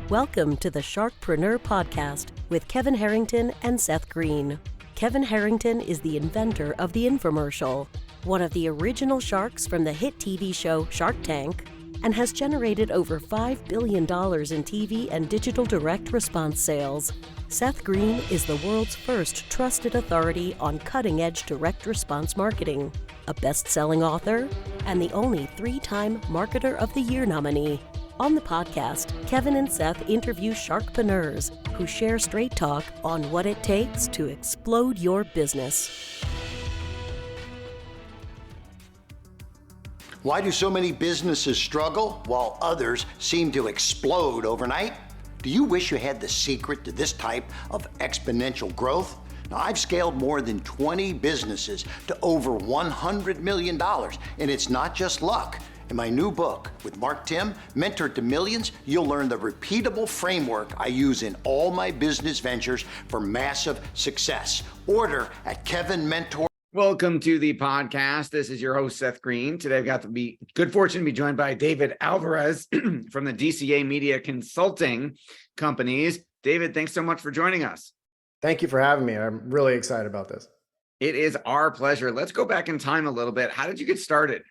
Welcome to the Sharkpreneur podcast with Kevin Harrington and Seth Greene. Kevin Harrington is the inventor of the infomercial, one of the original sharks from the hit TV show Shark Tank, and has generated over $5 billion in TV and digital direct response sales. Seth Greene is the world's first trusted authority on cutting-edge direct response marketing, a best-selling author, and the only 3-time Marketer of the Year nominee. On the podcast, Kevin and Seth interview sharkpreneurs who share straight talk on what it takes to explode your business. Why do so many businesses struggle while others seem to explode overnight? Do you wish you had the secret to this type of exponential growth? Now, I've scaled more than 20 businesses to over $100 million, and it's not just luck. In my new book with Mark Tim, Mentor to Millions, you'll learn the repeatable framework I use in all my business ventures for massive success. Order at Kevin Mentor. Welcome to the podcast. This is your host, Seth Greene. Today, I've got the good fortune to be joined by David Alvarez from the DCA Media Consulting Companies. David, thanks so much for joining us. Thank you for having me. I'm really excited about this. It is our pleasure. Let's go back in time a little bit. How did you get started?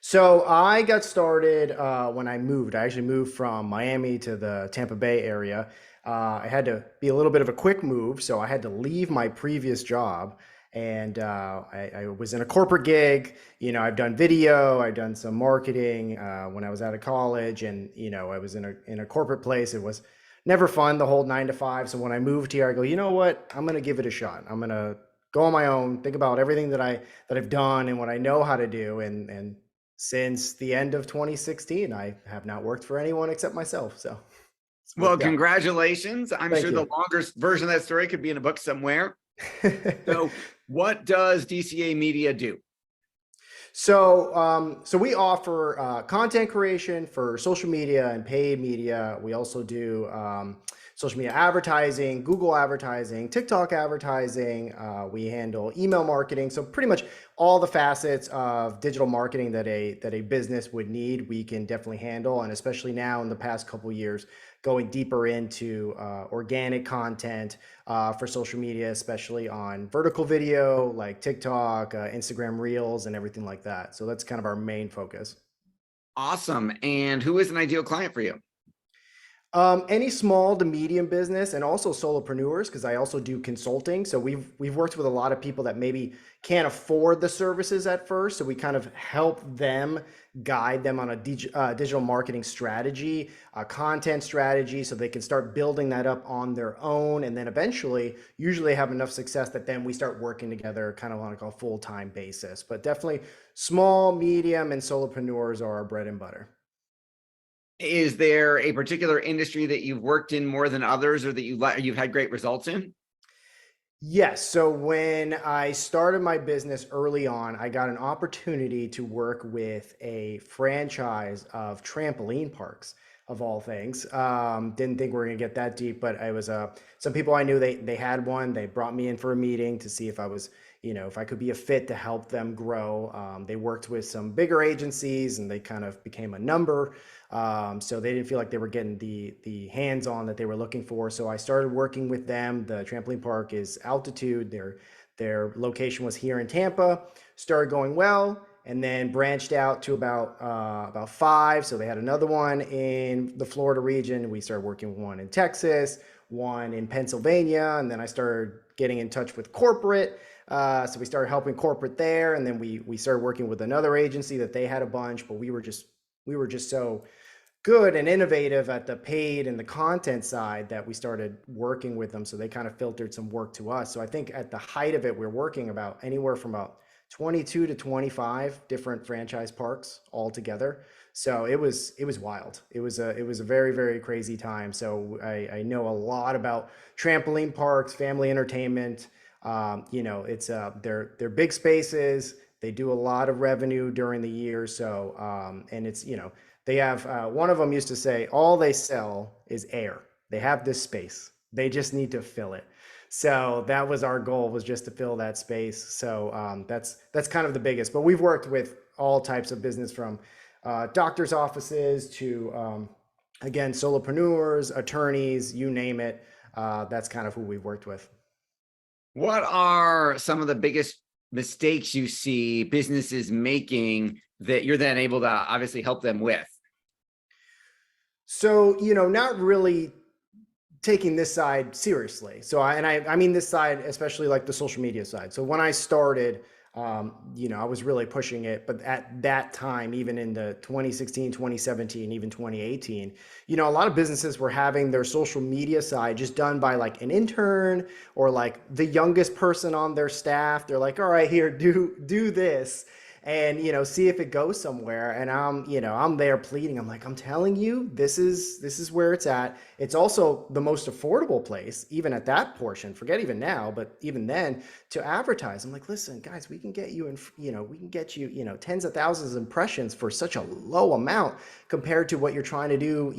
So I got started when I moved. I actually moved from Miami to the Tampa Bay area. I had to be a little bit of a quick move, so I had to leave my previous job. And I was in a corporate gig. You know, I've done video, I've done some marketing when I was out of college, and you know, I was in a corporate place. It was never fun, the whole 9 to 5. So when I moved here, I go, you know what? I'm gonna give it a shot. I'm gonna go on my own, think about everything that I've done and what I know how to do. And since the end of 2016, I have not worked for anyone except myself. So, well, congratulations. I'm sure the longer version of that story could be in a book somewhere. So what does DCA Media do? So we offer content creation for social media and paid media. We also do social media advertising, Google advertising, TikTok advertising. We handle email marketing. So pretty much all the facets of digital marketing that a business would need, we can definitely handle. And especially now in the past couple of years, going deeper into organic content for social media, especially on vertical video like TikTok, Instagram Reels, and everything like that. So that's kind of our main focus. Awesome. And who is an ideal client for you? Any small to medium business, and also solopreneurs, because I also do consulting. So we've worked with a lot of people that maybe can't afford the services at first. So we kind of help them, guide them on a digital marketing strategy, a content strategy, so they can start building that up on their own. And then eventually, usually have enough success that then we start working together kind of on like a full-time basis. But definitely small, medium, and solopreneurs are our bread and butter. Is there a particular industry that you've worked in more than others, or that you've had great results in? Yes. So when I started my business early on, I got an opportunity to work with a franchise of trampoline parks, of all things. Didn't think we were going to get that deep, but I was some people I knew, they had one. They brought me in for a meeting to see if I was, you know, if I could be a fit to help them grow. They worked with some bigger agencies, and they kind of became a number. So they didn't feel like they were getting the hands-on that they were looking for. So I started working with them. The trampoline park is Altitude. Their location was here in Tampa. Started going well, and then branched out to about 5. So they had another one in the Florida region. We started working with one in Texas, one in Pennsylvania, and then I started getting in touch with corporate. So we started helping corporate there, and then we started working with another agency that they had a bunch, but we were just so good and innovative at the paid and the content side that we started working with them. So they kind of filtered some work to us. So I think at the height of it, we're working about anywhere from about 22 to 25 different franchise parks all together. So it was wild. It was a very, very crazy time. So I know a lot about trampoline parks, family entertainment. You know, it's they're big spaces. They do a lot of revenue during the year. So and it's, you know, they have one of them used to say, all they sell is air. They have this space. They just need to fill it. So that was our goal, was just to fill that space. So that's kind of the biggest. But we've worked with all types of business, from doctors' offices to again, solopreneurs, attorneys, you name it. That's kind of who we've worked with. What are some of the biggest mistakes you see businesses making that you're then able to obviously help them with? So, not really taking this side seriously. So I mean this side, especially like the social media side. So when I started, I was really pushing it, but at that time, even in the 2016, 2017, even 2018, a lot of businesses were having their social media side just done by like an intern or like the youngest person on their staff. They're like, all right, here, do this. And see if it goes somewhere. And I'm there pleading. I'm like, I'm telling you, this is where it's at. It's also the most affordable place, even at that portion. Forget even now, but even then, to advertise. I'm like, listen, guys, we can get you we can get you, tens of thousands of impressions for such a low amount compared to what you're trying to do,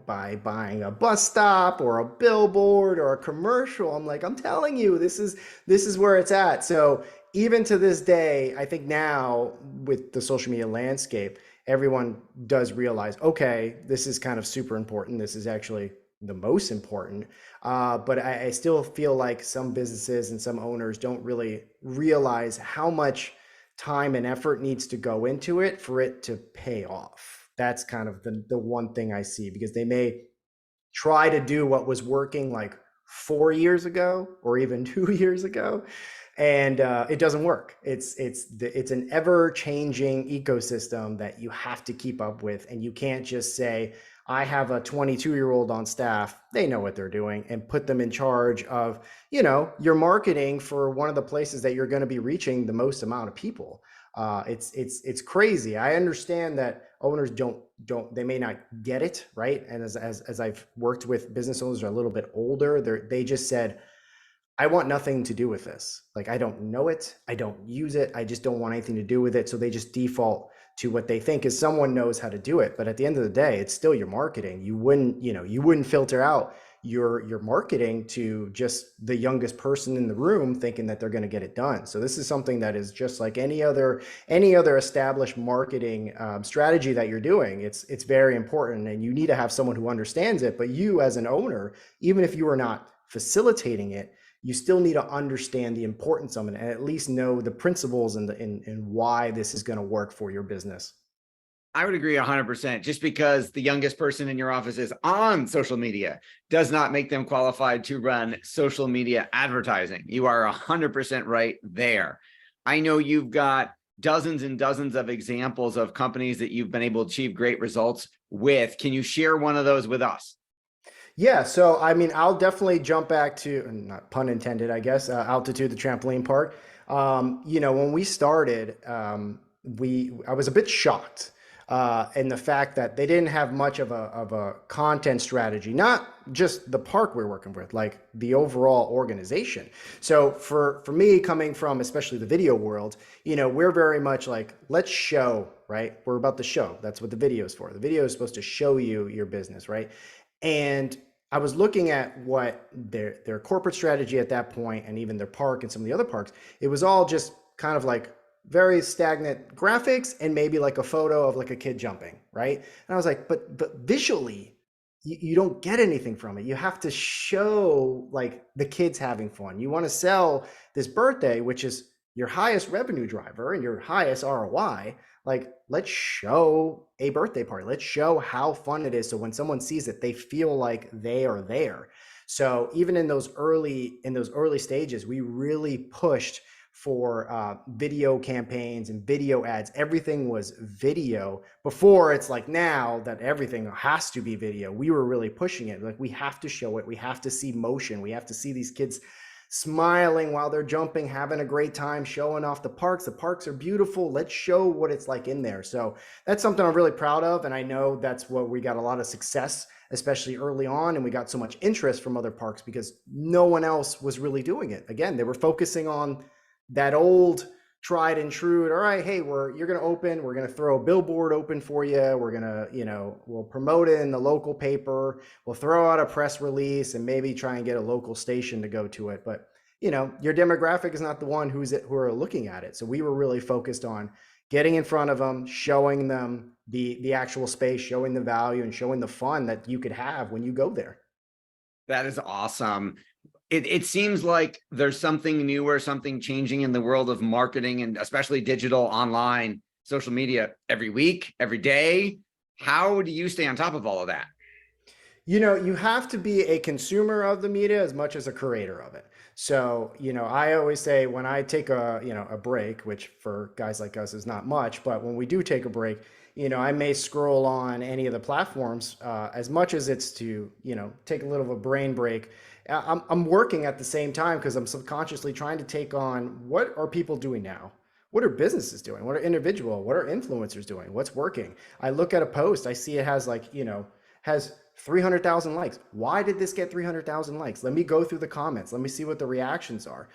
by buying a bus stop or a billboard or a commercial. I'm like, I'm telling you, this is where it's at. So even to this day, I think now with the social media landscape, everyone does realize, okay, this is kind of super important. This is actually the most important. But I still feel like some businesses and some owners don't really realize how much time and effort needs to go into it for it to pay off. That's kind of the one thing I see, because they may try to do what was working like 4 years ago or even 2 years ago, and it doesn't work. It's an ever changing ecosystem that you have to keep up with, and you can't just say, I have a 22-year-old on staff, they know what they're doing, and put them in charge of your marketing for one of the places that you're going to be reaching the most amount of people. It's crazy. I understand that owners they may not get it, right? And as I've worked with business owners who are a little bit older, they just said, I want nothing to do with this. Like, I don't know it. I don't use it. I just don't want anything to do with it. So they just default to what they think is someone knows how to do it. But at the end of the day, it's still your marketing. You wouldn't filter out your marketing to just the youngest person in the room thinking that they're going to get it done. So this is something that is just like any other established marketing strategy that you're doing. It's very important, and you need to have someone who understands it. But you, as an owner, even if you are not facilitating it, you still need to understand the importance of it and at least know the principles and why this is going to work for your business. I would agree 100%. Just because the youngest person in your office is on social media does not make them qualified to run social media advertising. You are 100% right there. I know you've got dozens and dozens of examples of companies that you've been able to achieve great results with. Can you share one of those with us? Yeah, so I mean, I'll definitely jump back to, not pun intended, I guess, Altitude, the trampoline park. When we started, I was a bit shocked in the fact that they didn't have much of a content strategy, not just the park we're working with, like the overall organization. So for me, coming from especially the video world, we're very much like, let's show, right? We're about the show. That's what the video is for. The video is supposed to show you your business, right? And I was looking at what their corporate strategy at that point, and even their park and some of the other parks, it was all just kind of like very stagnant graphics and maybe like a photo of like a kid jumping, right? And I was like, but visually, you don't get anything from it. You have to show like the kids having fun. You want to sell this birthday, which is your highest revenue driver and your highest ROI. Like, let's show a birthday party. Let's show how fun it is. So when someone sees it, they feel like they are there. So even in those early stages, we really pushed for video campaigns and video ads. Everything was video before. It's like now that everything has to be video. We were really pushing it. Like, we have to show it. We have to see motion. We have to see these kids smiling while they're jumping, having a great time, showing off the parks. The parks are beautiful. Let's show what it's like in there. So that's something I'm really proud of. And I know that's what we got a lot of success, especially early on. And we got so much interest from other parks because no one else was really doing it. Again, they were focusing on that old tried and true. All right, hey, you're going to open, we're going to throw a billboard open for you. We're going to, we'll promote it in the local paper. We'll throw out a press release and maybe try and get a local station to go to it. But, your demographic is not the one who are looking at it. So we were really focused on getting in front of them, showing them the actual space, showing the value and showing the fun that you could have when you go there. That is awesome. It seems like there's something new or something changing in the world of marketing, and especially digital, online, social media, every week, every day. How do you stay on top of all of that? You have to be a consumer of the media as much as a creator of it. So, I always say when I take a break, which for guys like us is not much, but when we do take a break, I may scroll on any of the platforms as much as it's to, take a little of a brain break. I'm working at the same time because I'm subconsciously trying to take on what are people doing now? What are businesses doing? What are influencers doing? What's working? I look at a post, I see it has has 300,000 likes. Why did this get 300,000 likes? Let me go through the comments. Let me see what the reactions are.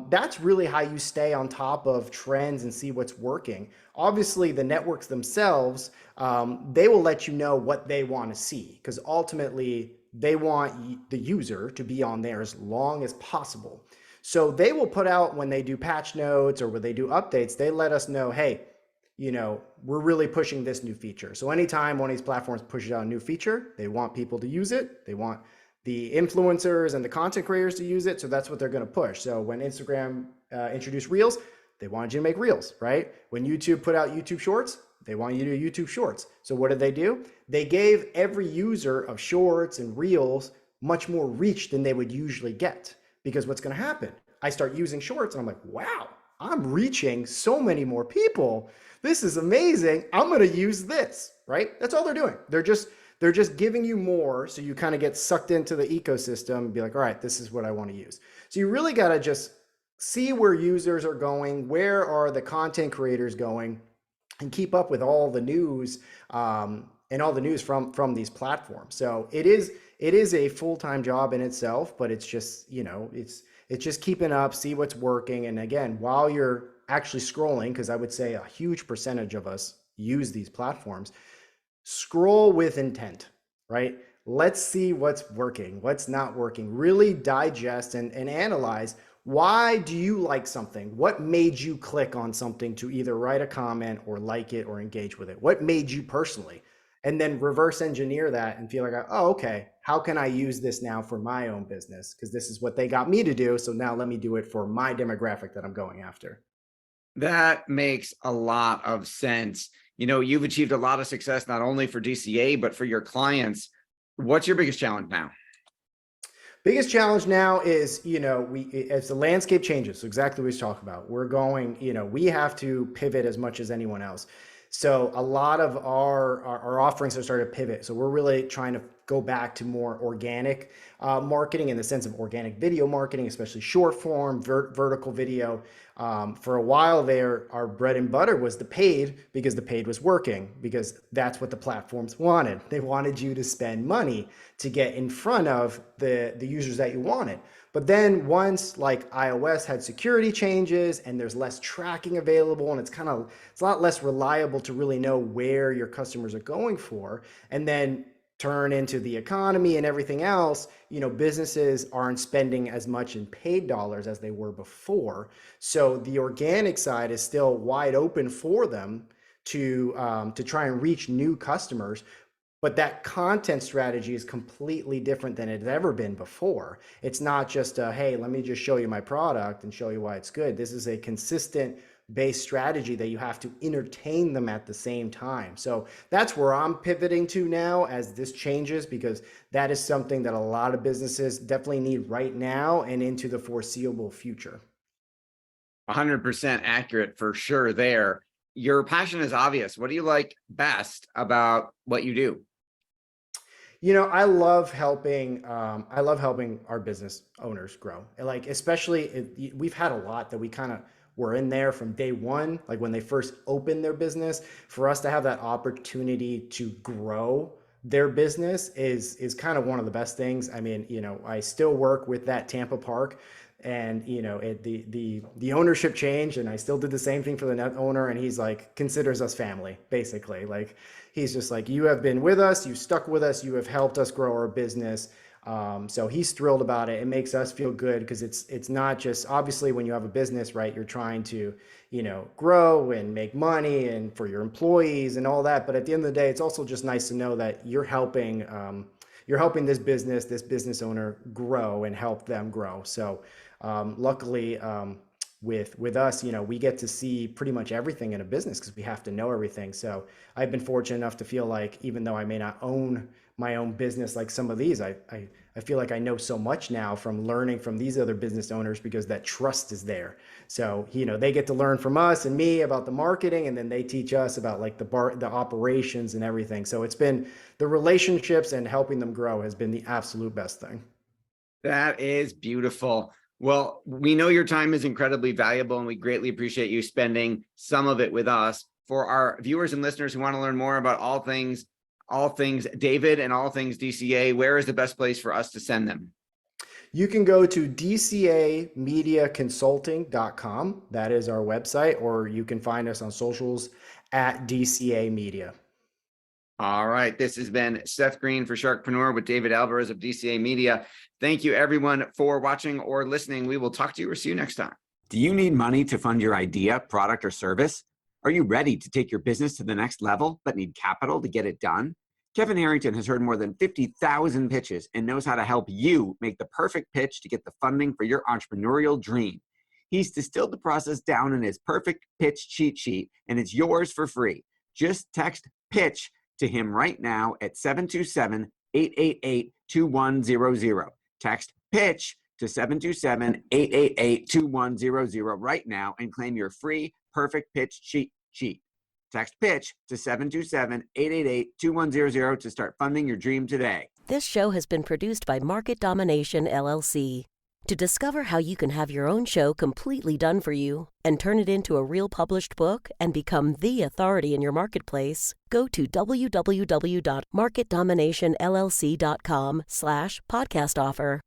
That's really how you stay on top of trends and see what's working. Obviously, the networks themselves, they will let you know what they want to see because ultimately they want the user to be on there as long as possible. So they will put out when they do patch notes or when they do updates, they let us know, hey, we're really pushing this new feature. So anytime one of these platforms pushes out a new feature, they want people to use it. They want the influencers and the content creators to use it. So that's what they're going to push. So when Instagram introduced Reels, they wanted you to make Reels, right? When YouTube put out YouTube Shorts, they want you to do YouTube Shorts. So what did they do? They gave every user of Shorts and Reels much more reach than they would usually get. Because what's going to happen? I start using Shorts and I'm like, wow, I'm reaching so many more people. This is amazing. I'm going to use this, right? That's all they're doing. They're just giving you more. So you kind of get sucked into the ecosystem and be like, all right, this is what I want to use. So you really got to just see where users are going. Where are the content creators going? And keep up with all the news and all the news from these platforms. So it is a full-time job in itself, but it's just, it's just keeping up, see what's working. And again, while you're actually scrolling, because I would say a huge percentage of us use these platforms, scroll with intent, right? Let's see what's working, what's not working. Really digest and analyze, why do you like something? What made you click on something to either write a comment or like it or engage with it? What made you personally? And then reverse engineer that and feel like, oh, okay, how can I use this now for my own business? Because this is what they got me to do. So now let me do it for my demographic that I'm going after. That makes a lot of sense. You've achieved a lot of success, not only for DCA, but for your clients. What's your biggest challenge now? Biggest challenge now is, as the landscape changes, so exactly what we talked about, we're going, we have to pivot as much as anyone else. So a lot of our offerings have started to pivot. So we're really trying to go back to more organic marketing in the sense of organic video marketing, especially short form, vertical video. For a while there, our bread and butter was the paid because the paid was working, because that's what the platforms wanted. They wanted you to spend money to get in front of the users that you wanted. But then once like iOS had security changes and there's less tracking available and it's a lot less reliable to really know where your customers are going for, and then turn into the economy and everything else, businesses aren't spending as much in paid dollars as they were before. So the organic side is still wide open for them to try and reach new customers. But that content strategy is completely different than it's ever been before. It's not just hey, let me just show you my product and show you why it's good. This is a consistent based strategy that you have to entertain them at the same time. So that's where I'm pivoting to now as this changes, because that is something that a lot of businesses definitely need right now and into the foreseeable future. 100% accurate for sure there. Your passion is obvious. What do you like best about what you do? I love helping. I love helping our business owners grow. Like, especially we've had a lot that we kind of were in there from day one, like when they first opened their business. For us to have that opportunity to grow their business is kind of one of the best things. I mean, I still work with that Tampa Park, and the ownership changed, and I still did the same thing for the net owner, and he's like considers us family, basically. Like, he's just like, you have been with us, you stuck with us, you have helped us grow our business. So he's thrilled about it. It makes us feel good because it's not just, obviously when you have a business, right, you're trying to, grow and make money and for your employees and all that. But at the end of the day, it's also just nice to know that you're helping this business owner grow and help them grow. So luckily, with us, we get to see pretty much everything in a business because we have to know everything. So I've been fortunate enough to feel like, even though I may not own my own business like some of these, I feel like I know so much now from learning from these other business owners because that trust is there. So they get to learn from us and me about the marketing, and then they teach us about like the operations and everything. So it's been the relationships and helping them grow has been the absolute best thing. That is beautiful. Well, we know your time is incredibly valuable, and we greatly appreciate you spending some of it with us. For our viewers and listeners who want to learn more about all things David and all things DCA, where is the best place for us to send them? You can go to dcamediaconsulting.com. That is our website, or you can find us on socials at DCA Media. All right. This has been Seth Greene for Sharkpreneur with David Alvarez of DCA Media. Thank you, everyone, for watching or listening. We will talk to you or see you next time. Do you need money to fund your idea, product, or service? Are you ready to take your business to the next level but need capital to get it done? Kevin Harrington has heard more than 50,000 pitches and knows how to help you make the perfect pitch to get the funding for your entrepreneurial dream. He's distilled the process down in his perfect pitch cheat sheet, and it's yours for free. Just text PITCH to him right now at 727-888-2100. Text PITCH to 727-888-2100 right now and claim your free perfect pitch cheat sheet. Text PITCH to 727-888-2100 to start funding your dream today. This show has been produced by Market Domination, LLC. To discover how you can have your own show completely done for you and turn it into a real published book and become the authority in your marketplace, go to www.marketdominationllc.com/podcast offer.